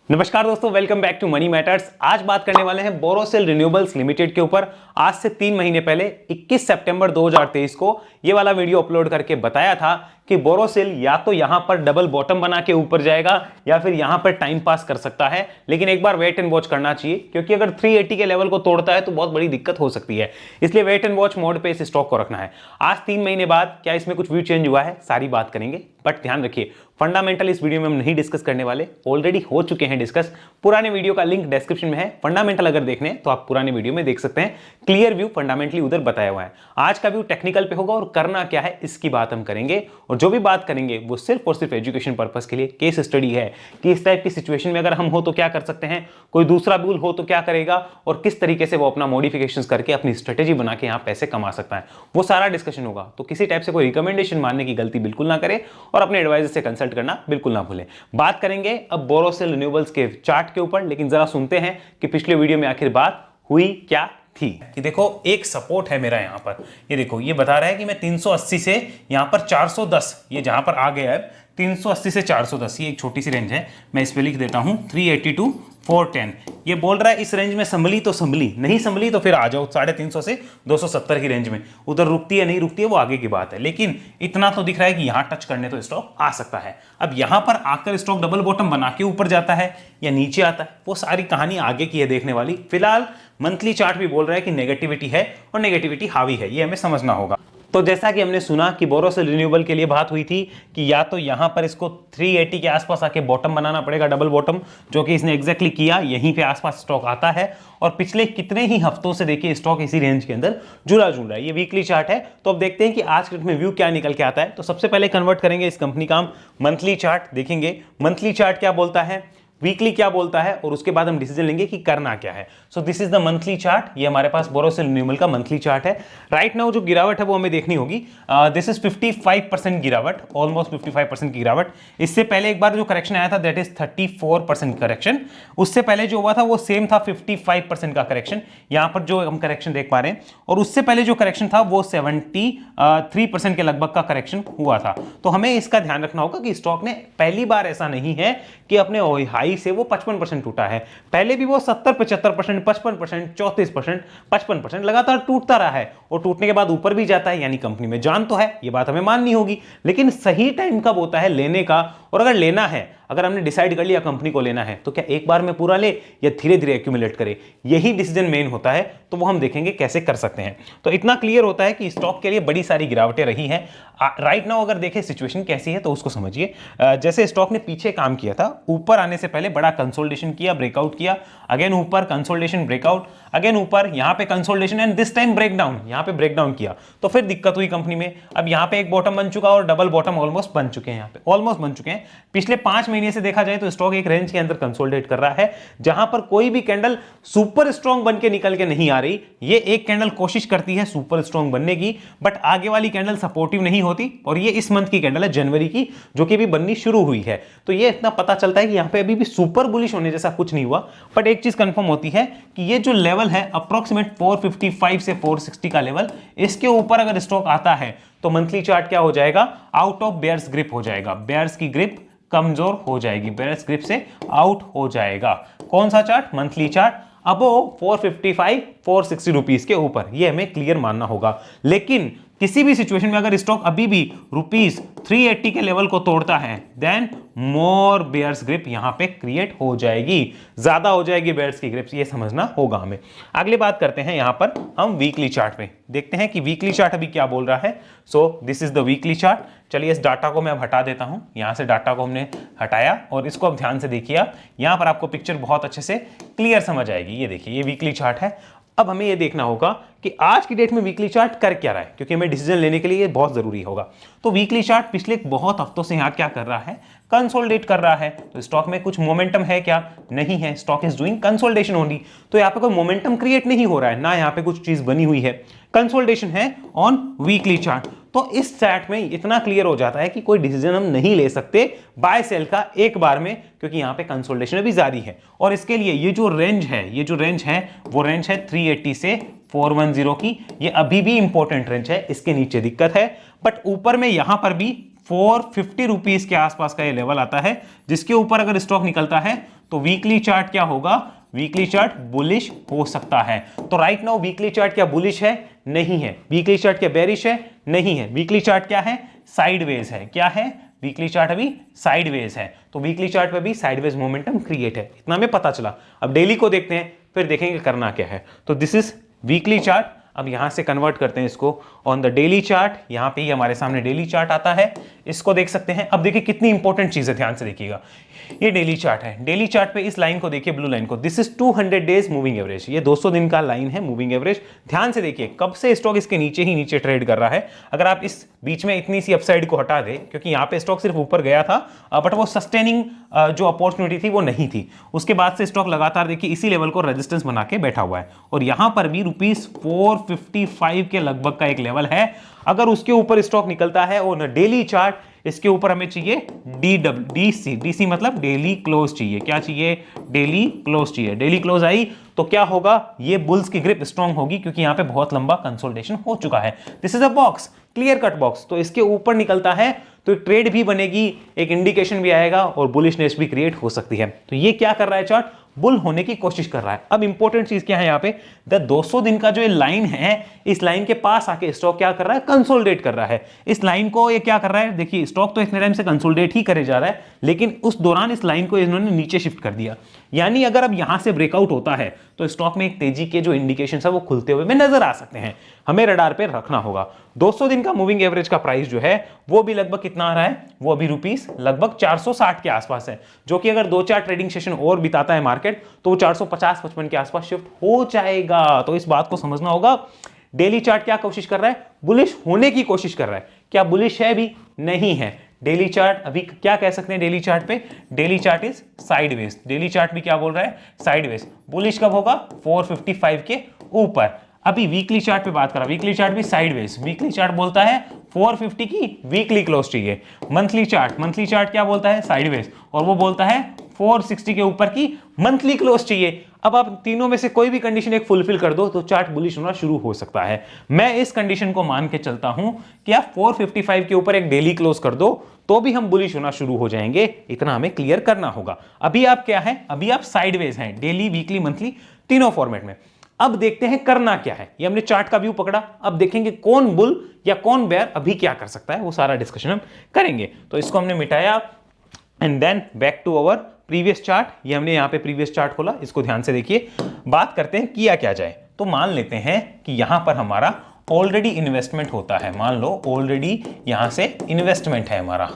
नमस्कार दोस्तों, welcome back to money matters. आज बात करने वाले हैं बोरोसिल रिन्यूएबल्स लिमिटेड के ऊपर। आज से 3 महीने पहले 21 सितंबर 2023 को ये वाला वीडियो अपलोड करके बताया था कि बोरोसिल या तो यहां पर डबल बॉटम बना के ऊपर जाएगा या फिर यहां पर टाइम पास कर सकता है, लेकिन एक बार वेट एंड वॉच करना चाहिए क्योंकि अगर 380 के लेवल को तोड़ता है तो बहुत बड़ी दिक्कत हो सकती है। इसलिए वेट एंड वॉच मोड पे इस स्टॉक को रखना है। आज 3 महीने बाद क्या इसमें कुछ व्यू चेंज हुआ है, सारी बात करेंगे। बट ध्यान रखिए, फंडामेंटल इस वीडियो में हम नहीं डिस्कस करने वाले, ऑलरेडी हो चुके हैं डिस्कस। पुराने वीडियो का लिंक डिस्क्रिप्शन में है। फंडामेंटल अगर देखने तो आप पुराने वीडियो में देख सकते हैं। क्लियर व्यू फंडामेंटली उधर बताया हुआ है। आज का व्यू टेक्निकल पे होगा और करना क्या है इसकी बात हम करेंगे। और जो भी बात करेंगे वो सिर्फ और सिर्फ एजुकेशन पर्पस के लिए केस स्टडी है कि इस टाइप की सिचुएशन में अगर हम हो तो क्या कर सकते हैं, कोई दूसरा बुल हो तो क्या करेगा और किस तरीके से वो अपना मॉडिफिकेशंस करके अपनी स्ट्रेटेजी बना के यहाँ पैसे कमा सकता है, वो सारा डिस्कशन होगा। तो किसी टाइप से कोई रिकमेंडेशन मानने की गलती बिल्कुल ना करें और अपने एडवाइजर से कंसल्ट करना बिल्कुल ना भूलें। बात करेंगे अब बोरोसिल रिन्यूएबल्स के चार्ट के ऊपर, लेकिन जरा सुनते हैं कि पिछले वीडियो में आखिर बात हुई क्या थी। कि देखो, एक सपोर्ट है मेरा यहाँ पर, ये देखो, ये बता रहा है कि मैं 380 से यहाँ पर 410, ये जहां पर आ गया है 380 से 410, ये एक छोटी सी रेंज है। मैं इस पे लिख देता हूं 380 to 410। ये बोल रहा है इस रेंज में संभली तो संभली, नहीं संभली तो फिर आ जाओ 350 से 270 की रेंज में। उधर रुकती है नहीं रुकती है वो आगे की बात है, लेकिन इतना तो दिख रहा है कि यहां टच करने तो स्टॉक आ सकता है। अब यहां पर आकर स्टॉक डबल बॉटम बना के ऊपर जाता है या नीचे आता है, वो सारी कहानी आगे की है देखने वाली। फिलहाल मंथली चार्ट भी बोल रहा है कि नेगेटिविटी है और नेगेटिविटी हावी है, ये हमें समझना होगा। तो जैसा कि हमने सुना कि बोरोसिल रिन्यूएबल के लिए बात हुई थी कि या तो यहां पर इसको 380 के आसपास आके बॉटम बनाना पड़ेगा, डबल बॉटम, जो कि इसने एग्जैक्टली किया। यहीं पे आसपास स्टॉक आता है और पिछले कितने ही हफ्तों से देखिए स्टॉक इसी रेंज के अंदर जुड़ा जुड़ रहा है। ये वीकली चार्ट है, तो अब देखते हैं कि आज के डेट में व्यू क्या निकल के आता है। तो सबसे पहले कन्वर्ट करेंगे इस कंपनी का मंथली चार्ट, देखेंगे मंथली चार्ट क्या बोलता है, वीकली क्या बोलता है, और उसके बाद हम डिसीजन लेंगे कि करना क्या है। So this is the monthly chart. ये हमारे पास बोरोसिल रिन्यूएबल का मंथली चार्ट है। राइट नाउ जो गिरावट है वो हमें देखनी होगी। दिस इज 55% गिरावट, ऑलमोस्ट 55% की गिरावट। इससे पहले एक बार जो करेक्शन आया था दैट इज 34% करेक्शन। उससे पहले जो हुआ था वो सेम था, 55% का करेक्शन। यहां पर जो हम करेक्शन देख पा रहे हैं, और उससे पहले जो करेक्शन था वो 73% के लगभग का करेक्शन हुआ था। तो हमें इसका ध्यान रखना होगा कि स्टॉक ने पहली बार ऐसा नहीं है कि अपने हाई से वो 55% टूटा है। पहले भी वो 70, 75%, 55%, 34%, 55% लगातार टूटता रहा है और टूटने के बाद ऊपर भी जाता है, यानी कंपनी में जान तो है, ये बात हमें माननी होगी। लेकिन सही टाइम कब होता है लेने का, और अगर लेना है, अगर हमने डिसाइड कर लिया कंपनी को लेना है, तो क्या एक बार में पूरा ले या धीरे धीरे एक्यूमुलेट करे, यही डिसीजन मेन होता है। तो वो हम देखेंगे कैसे कर सकते हैं। तो इतना क्लियर होता है कि स्टॉक के लिए बड़ी सारी गिरावटें रही हैं। राइट नाउ अगर देखें सिचुएशन कैसी है तो उसको समझिए। जैसे स्टॉक ने पीछे काम किया था, ऊपर आने से पहले बड़ा कंसोलिडेशन किया, ब्रेकआउट किया, अगेन ऊपर कंसोलिडेशन, ब्रेकआउट, अगेन ऊपर, यहां पे consolidation and this time breakdown, यहां पे ब्रेकडाउन किया, तो फिर दिक्कत हुई कंपनी में। अब यहां पे एक बॉटम बन चुका और डबल बॉटम ऑलमोस्ट बन चुके हैं, यहां पे ऑलमोस्ट बन चुके हैं। पिछले 5 महीने से देखा जाए तो स्टॉक एक रेंज के अंदर कंसोलिडेट कर रहा है, जहां पर कोई भी कैंडल सुपर स्ट्रॉन्ग बन के निकल के नहीं आ रही। ये एक कैंडल कोशिश करती है सुपर स्ट्रॉन्ग बनने की, बट आगे वाली कैंडल सपोर्टिव नहीं होती, और ये इस मंथ की कैंडल है जनवरी की, जो कि भी बननी शुरू हुई है। तो ये इतना पता चलता है कि यहां पे अभी भी सुपर बुलिश होने जैसा कुछ नहीं हुआ। बट एक चीज कंफर्म होती है कि ये जो लेवल है अप्रोक्सीमेट 455 से 460 का लेवल, इसके ऊपर अगर स्टॉक आता है तो मंथली चार्ट क्या हो जाएगा, आउट ऑफ बेयर्स ग्रिप हो जाएगा। बेयर्स की ग्रिप कमजोर हो जाएगी, बेयर्स ग्रिप से आउट हो जाएगा। कौन सा चार्ट, मंथली चार्ट, अबो 455 460 रुपीज के ऊपर, ये हमें क्लियर मानना होगा। लेकिन किसी भी सिचुएशन में अगर स्टॉक अभी भी रुपीज 380 के लेवल को तोड़ता है, देन मोर बेयर्स ग्रिप यहां पे क्रिएट हो जाएगी, ज्यादा हो जाएगी बेयर्स की ग्रिप्स, ये समझना होगा हमें। अगली बात करते हैं यहां पर हम वीकली चार्ट में, देखते हैं कि वीकली चार्ट अभी क्या बोल रहा है। So this is the weekly chart. चलिए इस डाटा को मैं अब हटा देता हूं, यहां से डाटा को हमने हटाया और इसको अब ध्यान से देखिए। यहां पर आपको पिक्चर बहुत अच्छे से क्लियर समझ आएगी। ये देखिए, ये वीकली चार्ट है। अब हमें यह देखना होगा कि आज की डेट में वीकली चार्ट कर क्या रहा है, क्योंकि हमें डिसीजन लेने के लिए ये बहुत जरूरी होगा। तो वीकली चार्ट पिछले बहुत हफ्तों से यहां क्या कर रहा है, कंसोलिडेट कर रहा है। तो स्टॉक में कुछ मोमेंटम है क्या, नहीं है, stock is doing consolidation only. तो यहां पे कोई मोमेंटम क्रिएट नहीं हो रहा है, ना यहां पे कुछ चीज बनी हुई है, कंसोलिडेशन है ऑन वीकली चार्ट। तो इस चार्ट में इतना क्लियर हो जाता है कि कोई डिसीजन हम नहीं ले सकते बाय सेल का एक बार में, क्योंकि यहां पे कंसोलिडेशन अभी जारी है। और इसके लिए ये जो रेंज है वो रेंज है 380 से 410 की, ये अभी भी इंपॉर्टेंट रेंज है, इसके नीचे दिक्कत है। बट ऊपर में यहां पर भी 450 रुपीज के आसपास का ये लेवल आता है, जिसके ऊपर अगर स्टॉक निकलता है तो वीकली चार्ट क्या होगा, वीकली चार्ट बुलिश हो सकता है। तो राइट नाउ वीकली चार्ट क्या बुलिश है? नहीं है। वीकली चार्ट क्या बेरिश है? नहीं है। वीकली चार्ट क्या है? साइडवेज है। क्या है? वीकली चार्ट अभी साइडवेज है। तो वीकली चार्ट पे भी साइडवेज मोमेंटम क्रिएट है, इतना हमें पता चला। अब डेली को देखते हैं, फिर देखेंगे करना क्या है। तो दिस इज वीकली चार्ट। अब यहां से कन्वर्ट करते हैं इसको ऑन द डेली चार्ट। यहां पे ही हमारे सामने डेली चार्ट आता है, इसको देख सकते हैं। अब देखिए कितनी इंपॉर्टेंट चीज है, ध्यान से देखिएगा। ये डेली चार्ट है। डेली चार्ट पे इस लाइन को देखिए, ब्लू लाइन को, this is 200 days moving average. ये 200 दिन का लाइन है मूविंग एवरेज। ध्यान से देखिए कब से स्टॉक इसके नीचे ही नीचे ट्रेड कर रहा है। अगर आप इस बीच में इतनी सी अपसाइड को हटा दें, क्योंकि यहाँ पे स्टॉक सिर्फ ऊपर गया था बट वो सस्टेनिंग जो अपॉर्चुनिटी थी वो नहीं थी, उसके बाद से स्टॉक लगातार देखिए इसी लेवल को रेजिस्टेंस बना के बैठा हुआ है। और यहां पर भी ₹455 के लगभग का एक लेवल है। अगर उसके ऊपर स्टॉक निकलता है और डेली चार्ट, इसके ऊपर हमें चाहिए डीसी मतलब डेली क्लोज चाहिए। क्या चाहिए? डेली क्लोज चाहिए। डेली क्लोज आई तो क्या होगा? ये बुल्स की ग्रिप स्ट्रांग होगी, क्योंकि यहां पे बहुत लंबा कंसोलिडेशन हो चुका है। This is a box, clear cut box. तो इसके ऊपर निकलता है तो ट्रेड भी बनेगी, एक इंडिकेशन भी आएगा और बुलिशनेस भी क्रिएट हो सकती है। तो ये क्या कर रहा है? चार्ट बुल होने की कोशिश कर रहा है। अब इंपॉर्टेंट चीज क्या है यहाँ पे, 200 दिन का जो ये लाइन है, इस लाइन के पास आके स्टॉक क्या कर रहा है? कंसोलिडेट कर रहा है। इस लाइन को ये क्या कर रहा है? देखिए स्टॉक तो इतने टाइम से कंसोलिडेट ही करे जा रहा है, लेकिन उस दौरान इस लाइन को इन्होंने नीचे शिफ्ट कर दिया। यानी अगर अब यहां से ब्रेकआउट होता है तो स्टॉक में एक तेजी के जो इंडिकेशन है वो खुलते हुए में नजर आ सकते हैं। हमें रडार पे रखना होगा। 200 दिन का मूविंग एवरेज का प्राइस जो है वो भी लगभग कितना आ रहा है? वो अभी रुपीस लगभग 460 के आसपास है, जो कि अगर 2-4 ट्रेडिंग सेशन और बिताता है मार्केट तो वो 450-55 के आसपास शिफ्ट हो जाएगा। तो इस बात को समझना होगा। डेली चार्ट क्या कोशिश कर रहा है? बुलिश होने की कोशिश कर रहा है। क्या बुलिश है? भी नहीं है। डेली चार्ट अभी क्या कह सकते हैं? डेली चार्ट पे daily chart is sideways. Daily chart भी क्या बोल रहा है? साइडवेज। बुलिश कब होगा? 455 के ऊपर। अभी वीकली चार्ट पे बात करा, वीकली चार्ट भी साइडवेज। वीकली चार्ट बोलता है 450 की वीकली क्लोज चाहिए। मंथली चार्ट क्या बोलता है? साइडवेज। और वो बोलता है 460 के ऊपर की मंथली क्लोज चाहिए। अब आप तीनों में से कोई भी कंडीशन एक फुलफिल कर दो तो चार्ट बुलिश होना शुरू हो सकता है। मैं इस कंडीशन को मान के चलता हूं कि आप 455 के ऊपर एक डेली क्लोज कर दो तो भी हम बुलिश होना शुरू हो जाएंगे। इतना हमें क्लियर करना होगा। अभी आप क्या है? अभी आप साइडवेज हैं, डेली, वीकली, मंथली, तीनों फॉर्मेट में। अब देखते हैं करना क्या है। ये हमने चार्ट का व्यू पकड़ा, अब देखेंगे कौन बुल या कौन बेयर अभी क्या कर सकता है, वो सारा डिस्कशन हम करेंगे। तो इसको हमने मिटाया and then back to our previous chart. ये हमने यहाँ पे प्रीवियस चार्ट खोला, इसको ध्यान से देखिए। बात करते हैं किया क्या जाए। तो मान लेते हैं कि यहां पर हमारा ऑलरेडी इन्वेस्टमेंट होता है। मान लो ऑलरेडी यहां से इन्वेस्टमेंट है हमारा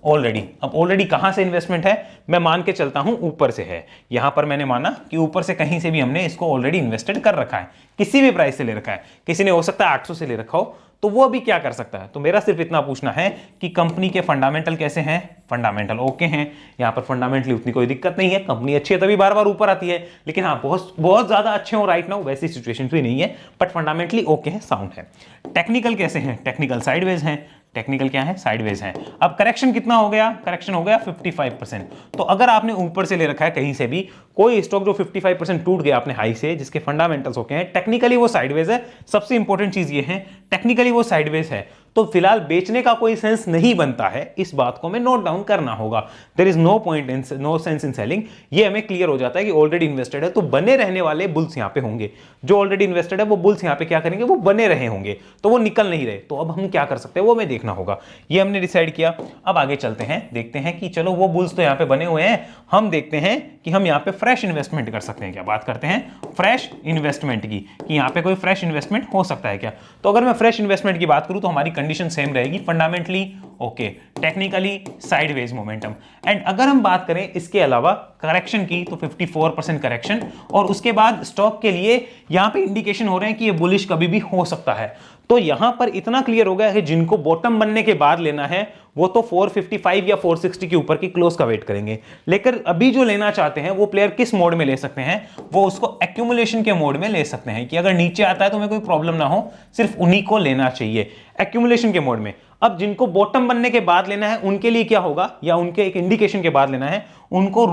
ऑलरेडी। अब ऑलरेडी कहां से इन्वेस्टमेंट है? मैं मान के चलता हूं ऊपर से है। यहां पर मैंने माना कि ऊपर से कहीं से भी हमने इसको ऑलरेडी इन्वेस्टेड कर रखा है, किसी भी प्राइस से ले रखा है। किसी ने हो सकता है 800 से ले रखा हो, तो वो अभी क्या कर सकता है? तो मेरा सिर्फ इतना पूछना है कि कंपनी के फंडामेंटल कैसे हैं? फंडामेंटल ओके हैं। यहां पर फंडामेंटली उतनी कोई दिक्कत नहीं है। कंपनी अच्छी है तभी बार बार ऊपर आती है, लेकिन हाँ बहुत ज्यादा अच्छे हो राइट नाउ वैसी सिचुएशन भी नहीं है, बट फंडामेंटली ओके है, साउंड है। टेक्निकल कैसे हैं? टेक्निकल साइडवेज हैं। टेक्निकल क्या है? साइडवेज है। अब करेक्शन कितना हो गया? करेक्शन हो गया 55%। तो अगर आपने ऊपर से ले रखा है कहीं से भी कोई स्टॉक जो 55% टूट गया अपने हाई से, जिसके फंडामेंटल्स ओके हैं, टेक्निकली वो साइडवेज है। सबसे इंपॉर्टेंट चीज ये है, टेक्निकली वो साइडवेज है, तो फिलहाल बेचने का कोई सेंस नहीं बनता है। इस बात को हमें नोट डाउन करना होगा। There is no sense in selling. ये हमें क्लियर हो जाता है कि ऑलरेडी इन्वेस्टेड है तो बने रहने वाले बुल्स यहां पे होंगे। जो ऑलरेडी इन्वेस्टेड है वो बुल्स यहां पे क्या करेंगे? वो बने रहे होंगे, तो वो निकल नहीं रहे। तो अब हम क्या कर सकते हैं वो हमें देखना होगा। ये हमने डिसाइड किया। अब आगे चलते हैं, देखते हैं कि चलो वो बुल्स तो यहां पे बने हुए हैं, हम देखते हैं कि हम यहां पे फ्रेश इन्वेस्टमेंट कर सकते हैं क्या। बात करते हैं फ्रेश इन्वेस्टमेंट की, कि यहां पे कोई फ्रेश इन्वेस्टमेंट हो सकता है क्या। तो अगर मैं फ्रेश इन्वेस्टमेंट की बात करूं तो हमारी कंडीशन सेम रहेगी। Fundamentally okay, technically sideways momentum. And अगर हम बात करें इसके अलावा करेक्शन की तो 54% करेक्शन, और उसके बाद स्टॉक के लिए यहां पे इंडिकेशन हो रहे हैं कि ये बुलिश कभी भी हो सकता है। तो यहां पर इतना क्लियर हो गया है, जिनको बॉटम बनने के बाद लेना है वो तो 455 या 460 के ऊपर की क्लोज का वेट करेंगे। लेकिन अभी जो लेना चाहते हैं वो प्लेयर किस मोड में ले सकते हैं? वो उसको एक्यूमुलेशन के मोड में ले सकते हैं, कि अगर नीचे आता है तो हमें कोई प्रॉब्लम ना हो, सिर्फ उन्हीं को लेना चाहिए एक्यूमुलेशन के मोड में। अब जिनको बॉटम बनने के बाद लेना है उनके लिए क्या होगा, या उनके एक इंडिकेशन के बाद लेना है, उनको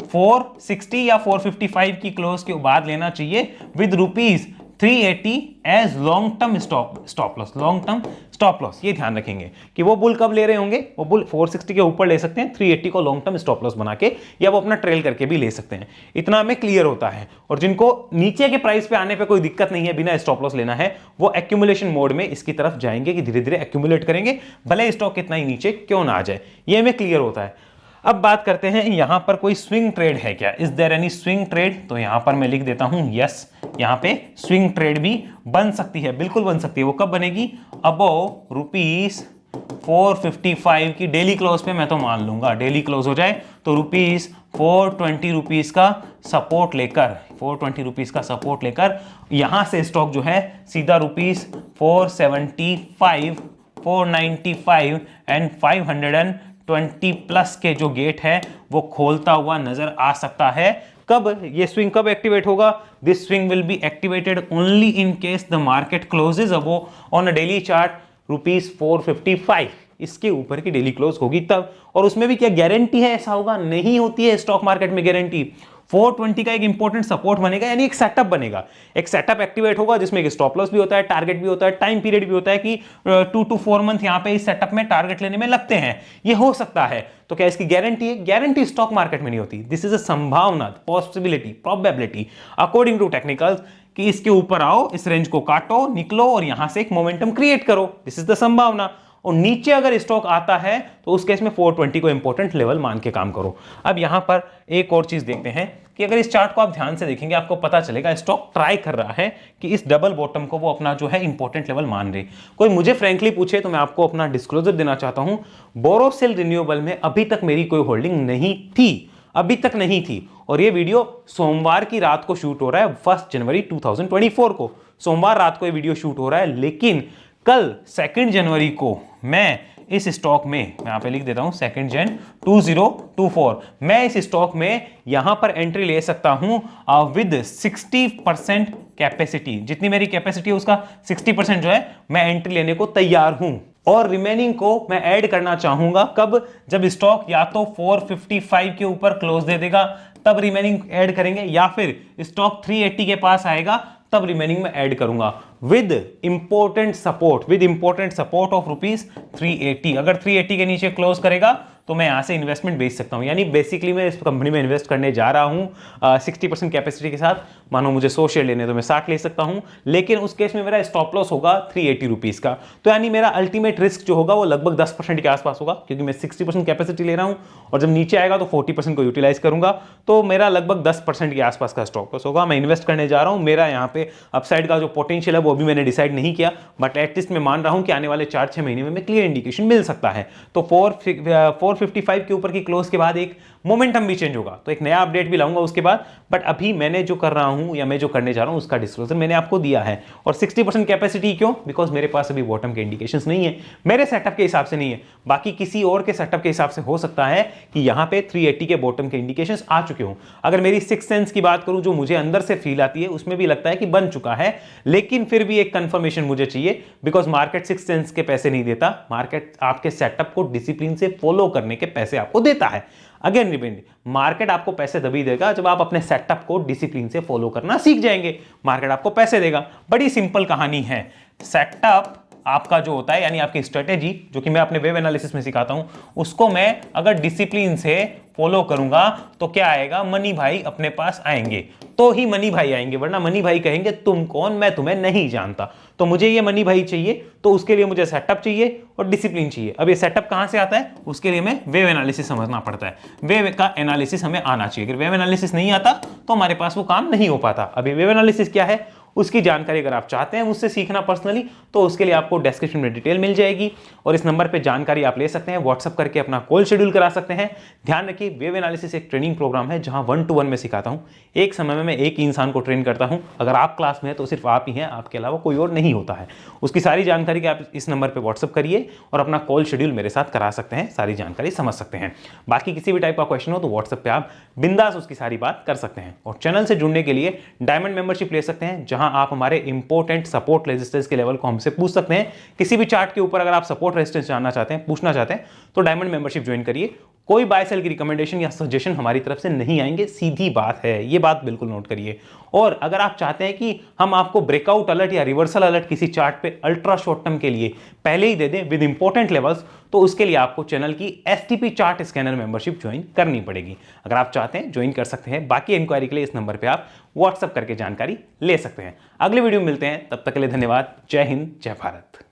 ₹460 या 455 की क्लोज के बाद लेना चाहिए with 380 as long term stop loss, long term stop loss. ये ध्यान रखेंगे कि वो बुल कब ले रहे होंगे, वो बुल 460 के ऊपर ले सकते हैं, 380 को लॉन्ग टर्म स्टॉप लॉस बना के, या वो अपना ट्रेल करके भी ले सकते हैं। इतना हमें क्लियर होता है। और जिनको नीचे के प्राइस पे आने पे कोई दिक्कत नहीं है, बिना स्टॉप लॉस लेना है, वो एक्यूमुलेशन मोड में इसकी तरफ जाएंगे कि धीरे धीरे एक्यूमुलेट करेंगे, भले स्टॉक कितना ही नीचे क्यों ना आ जाए। ये हमें क्लियर होता है। अब बात करते हैं यहां पर कोई स्विंग ट्रेड है क्या, is there any swing trade? तो यहां पर मैं लिख देता हूं यस, यहां पे स्विंग ट्रेड भी बन सकती है, बिल्कुल बन सकती है। वो कब बनेगी? अबव ₹455 की डेली क्लोज पे मैं तो मान लूंगा, डेली क्लोज हो जाए तो ₹420 का सपोर्ट लेकर, ₹420 का सपोर्ट लेकर यहां से स्टॉक जो है सीधा ₹475, 495 एंड 520 प्लस के जो गेट है वो खोलता हुआ नजर आ सकता है। कब ये स्विंग कब एक्टिवेट होगा? This swing will be activated only in case the market closes above on a daily chart ₹455, इसके ऊपर की डेली क्लोज होगी तब। और उसमें भी क्या गारंटी है ऐसा होगा? नहीं होती है स्टॉक मार्केट में गारंटी। 420 का एक इंपॉर्टेंट सपोर्ट बनेगा, यानी एक सेटअप बनेगा, एक सेटअप एक्टिवेट होगा जिसमें एक स्टॉप लॉस भी होता है, टारगेट भी होता है, टाइम पीरियड भी होता है कि 2 to 4 मंथ यहां पे इस सेटअप में टारगेट लेने में लगते हैं। ये हो सकता है। तो क्या इसकी गारंटी है? गारंटी स्टॉक मार्केट में नहीं होती। दिस इज अ संभावना, possibility, probability according to technicals कि इसके ऊपर आओ, इस रेंज को काटो, निकलो और यहां से एक मोमेंटम क्रिएट करो। दिस इज द संभावना। और नीचे अगर स्टॉक आता है तो उस केस में 420 को इंपॉर्टेंट लेवल मान के काम करो। अब यहां पर एक और चीज देखते हैं कि अगर इस चार्ट को आप ध्यान से देखेंगे आपको पता चलेगा स्टॉक ट्राई कर रहा है कि इस डबल बॉटम को वो अपना जो है इंपॉर्टेंट लेवल मान रहे। कोई मुझे फ्रैंकली पूछे तो मैं आपको अपना डिस्क्लोजर देना चाहता हूं, बोरोसिल रिन्यूएबल में अभी तक मेरी कोई होल्डिंग नहीं थी, अभी तक नहीं थी। और ये वीडियो सोमवार की रात को शूट हो रहा है, 1 जनवरी 2024 को सोमवार रात को ये वीडियो शूट हो रहा है। लेकिन कल 2 जनवरी को मैं इस स्टॉक में, मैं यहां पे लिख देता हूं 2 जन 2024, मैं इस स्टॉक में यहां पर एंट्री ले सकता हूं विद 60% कैपेसिटी। जितनी मेरी कैपेसिटी है उसका 60% जो है मैं एंट्री लेने को तैयार हूं। और रिमेनिंग को मैं ऐड करना चाहूंगा कब? जब स्टॉक या तो 455 के ऊपर क्लोज दे देगा तब रिमेनिंग ऐड करेंगे, या फिर स्टॉक 380 के पास आएगा तब रिमेनिंग में ऐड करूंगा विद इंपॉर्टेंट सपोर्ट ऑफ ₹380। अगर 380 के नीचे क्लोज करेगा तो मैं यहां से इन्वेस्टमेंट बेच सकता हूं। यानी बेसिकली मैं इस कंपनी में इन्वेस्ट करने जा रहा हूं 60% कैपेसिटी के साथ। मानो मुझे 100 शेयर लेने तो मैं 60 ले सकता हूं, लेकिन उस केस में मेरा स्टॉप लॉस होगा ₹380 का। तो यानी मेरा अल्टीमेट रिस्क जो होगा वो लगभग 10% के आसपास होगा, क्योंकि मैं 60% कैपेसिटी ले रहा हूं और जब नीचे आएगा तो 40% को यूटिलाइज करूंगा, तो मेरा लगभग 10% के आसपास का स्टॉप लॉस होगा। मैं इन्वेस्ट करने जा रहा हूं, मेरा यहां पे अपसाइड का जो पोटेंशियल है वो भी मैंने डिसाइड नहीं किया, बट एटलीस्ट मैं मान रहा हूं कि आने वाले 4-6 महीने में क्लियर इंडिकेशन मिल सकता है। तो 455 के ऊपर की क्लोज के बाद एक मोमेंटम भी चेंज होगा, तो एक नया अपडेट भी लाऊंगा उसके बाद। बट अभी मैंने जो कर रहा हूं या मैं जो करने जा रहा हूं उसका डिस्क्लोजर मैंने आपको दिया है। और 60% कैपेसिटी क्यों? बिकॉज मेरे पास अभी बॉटम के इंडिकेशंस नहीं है, मेरे सेटअप के हिसाब से नहीं है, बाकी किसी और के सेटअप के हिसाब से हो सकता है कि यहां पे 380 के बॉटम के इंडिकेशंस आ चुके हों। अगर मेरी 6 सेंस की बात करूं, जो मुझे अंदर से फील आती है, उसमें भी लगता है कि बन चुका है, लेकिन फिर भी एक कंफर्मेशन मुझे चाहिए, बिकॉज मार्केट 6 सेंस के पैसे नहीं देता, मार्केट आपके सेटअप को डिसिप्लिन से फॉलो करने के पैसे आपको देता है। अगेन रिपेंड, मार्केट आपको पैसे तभी देगा जब आप अपने सेटअप को डिसिप्लिन से फॉलो करना सीख जाएंगे, मार्केट आपको पैसे देगा। बड़ी सिंपल कहानी है। सेटअप आपका जो होता है, यानी आपकी स्ट्रेटेजी, जो कि मैं अपने वेब एनालिसिस में सिखाता हूं, उसको मैं अगर डिसिप्लिन से फॉलो करूंगा तो क्या आएगा? मनी भाई अपने पास आएंगे, तो ही मनी भाई आएंगे, वरना मनी भाई कहेंगे तुम कौन, मैं तुम्हें नहीं जानता। तो मुझे ये मनी भाई चाहिए, तो उसके लिए मुझे सेटअप चाहिए और डिसिप्लिन चाहिए। अब ये सेटअप कहां से आता है? उसके लिए हमें वेव एनालिसिस समझना पड़ता है, वेव का एनालिसिस हमें आना चाहिए। अगर वेव एनालिसिस नहीं आता तो हमारे पास वो काम नहीं हो पाता। अभी वेव एनालिसिस क्या है उसकी जानकारी अगर आप चाहते हैं मुझसे सीखना पर्सनली, तो उसके लिए आपको डिस्क्रिप्शन में डिटेल मिल जाएगी और इस नंबर पे जानकारी आप ले सकते हैं, व्हाट्सअप करके अपना कॉल शेड्यूल करा सकते हैं। ध्यान रखिए, वेव एनालिसिस एक ट्रेनिंग प्रोग्राम है जहां 1-to-1 में सिखाता हूं, एक समय में मैं एक ही इंसान को ट्रेन करता हूं। अगर आप क्लास में हैं तो सिर्फ आप ही हैं, आपके अलावा कोई और नहीं होता है। उसकी सारी जानकारी आप इस नंबर पर व्हाट्सअप करिए और अपना कॉल शेड्यूल मेरे साथ करा सकते हैं, सारी जानकारी समझ सकते हैं। बाकी किसी भी टाइप का क्वेश्चन हो तो व्हाट्सअप पर आप बिंदास उसकी सारी बात कर सकते हैं। और चैनल से जुड़ने के लिए डायमंड मेंबरशिप ले सकते हैं, जहां आप हमारे इंपॉर्टेंट सपोर्ट रेजिस्टेंस के लेवल को हमसे पूछ सकते हैं। किसी भी चार्ट के ऊपर अगर आप सपोर्ट रेजिस्टेंस जानना चाहते हैं, पूछना चाहते हैं, तो डायमंड मेंबरशिप ज्वाइन करिए कोई बाय सेल की रिकमेंडेशन या सजेशन हमारी तरफ से नहीं आएंगे, सीधी बात है, ये बात बिल्कुल नोट करिए। और अगर आप चाहते हैं कि हम आपको ब्रेकआउट अलर्ट या रिवर्सल अलर्ट किसी चार्ट पे अल्ट्रा शॉर्ट टर्म के लिए पहले ही दे दें विद इंपॉर्टेंट लेवल्स, तो उसके लिए आपको चैनल की STP chart scanner membership join करनी पड़ेगी। अगर आप चाहते हैं ज्वाइन कर सकते हैं, बाकी इंक्वायरी के लिए इस नंबर पर आप व्हाट्सअप करके जानकारी ले सकते हैं। अगले वीडियो में मिलते हैं, तब तक के लिए धन्यवाद। जय हिंद, जय भारत।